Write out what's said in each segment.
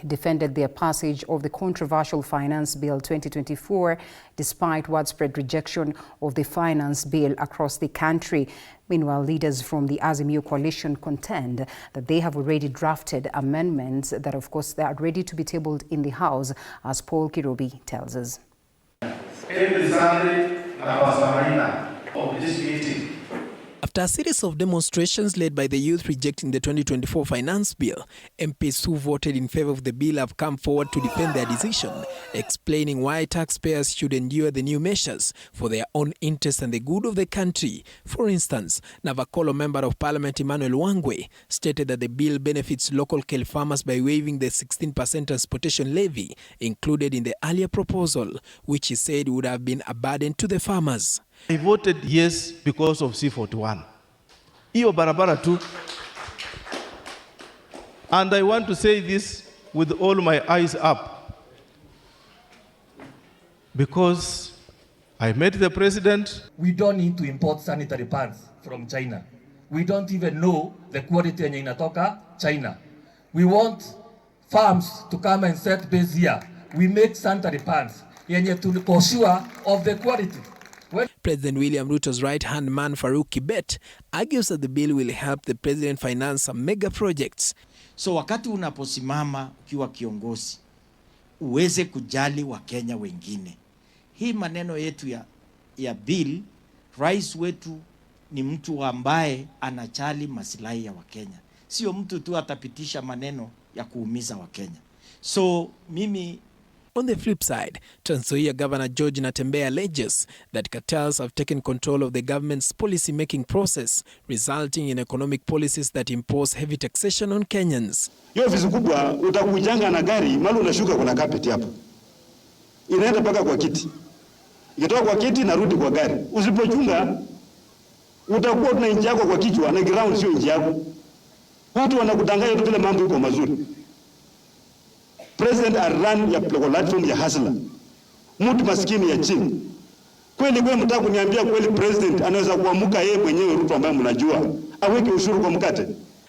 defended their passage of the controversial Finance Bill 2024 despite widespread rejection of the finance bill across the country. Meanwhile, leaders from the Azimio coalition contend that they have already drafted amendments that, of course, they are ready to be tabled in the House, as Paul Kirobi tells us. After a series of demonstrations led by the youth rejecting the 2024 finance bill, MPs who voted in favor of the bill have come forward to defend their decision, explaining why taxpayers should endure the new measures for their own interest and the good of the country. For instance, Navakolo Member of Parliament Emmanuel Wangwe stated that the bill benefits local kale farmers by waiving the 16% transportation levy included in the earlier proposal, which he said would have been a burden to the farmers. I voted yes because of C41. Iyo barabara tu. And I want to say this with all my eyes up. Because I met the president. We don't need to import sanitary pads from China. We don't even know the quality yenye inatoka China. We want farms to come and set base here. We make sanitary pads yenye tuko sure of the quality. President William Ruto's right-hand man Farouk Kibet argues that the bill will help the president finance some mega projects. So wakati unaposimama ukiwa kiongozi, uweze kujali Wakenya wengine. Hii maneno yetu ya bill, rais wetu ni mtu ambaye anajali maslahi ya Wakenya. Sio mtu tu atapitisha maneno ya kuumiza Wakenya. So mimi On the flip side, Trans Nzoia Governor George Natembeya alleges that cartels have taken control of the government's policy-making process, resulting in economic policies that impose heavy taxation on Kenyans. Hiyo ofisi kubwa utakujanga na gari, mali unashuka kuna carpet hapo. Inaenda paka kwa kiti. Ikitoka kwa kiti narudi kwa gari. Usipochunga utakuwa tuna inji yako kwa kichwa na ground sio inji yako. Watu wanakudanganya tu vile mambo yako mazuri. President run ya platform ya hustler. Mtu maskini ya chini. Kweli mtaka kuniambia kweli president anaweza kuamuka yeye mwenyewe Ruto ambaye mnajua aweke ushuru kwa mkate?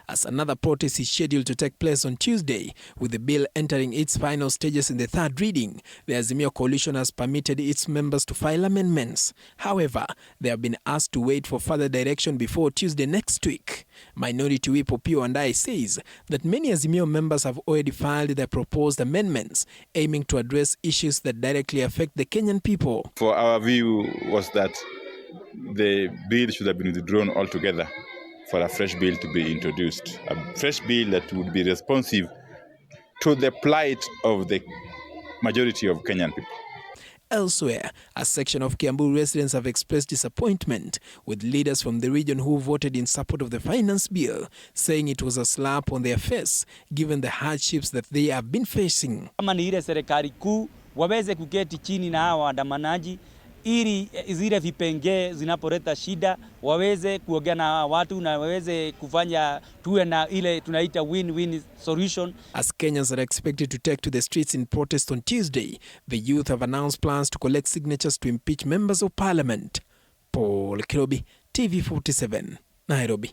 As another protest is scheduled to take place on Tuesday, with the bill entering its final stages in the third reading, the Azimio coalition has permitted its members to file amendments. However, they have been asked to wait for further direction before Tuesday next week. Minority Whip Opio Andai says that many Azimio members have already filed their proposed amendments, aiming to address issues that directly affect the Kenyan people. For our view was that the bill should have been withdrawn altogether for a fresh bill to be introduced. A fresh bill that would be responsive to the plight of the majority of Kenyan people. Elsewhere, a section of Kiambu residents have expressed disappointment with leaders from the region who voted in support of the finance bill, saying it was a slap on their face given the hardships that they have been facing. Kama ni ile serikali kuu waweze kuketi chini na hawa waandamanaji ili zile vipengee zinapoleta shida waweze kuongea na watu na waweze kufanya tuwe na ile tunaita win-win solution. As Kenyans are expected to take to the streets in protest on Tuesday, the youth have announced plans to collect signatures to impeach members of parliament. Paul Kirobi, TV47, Nairobi.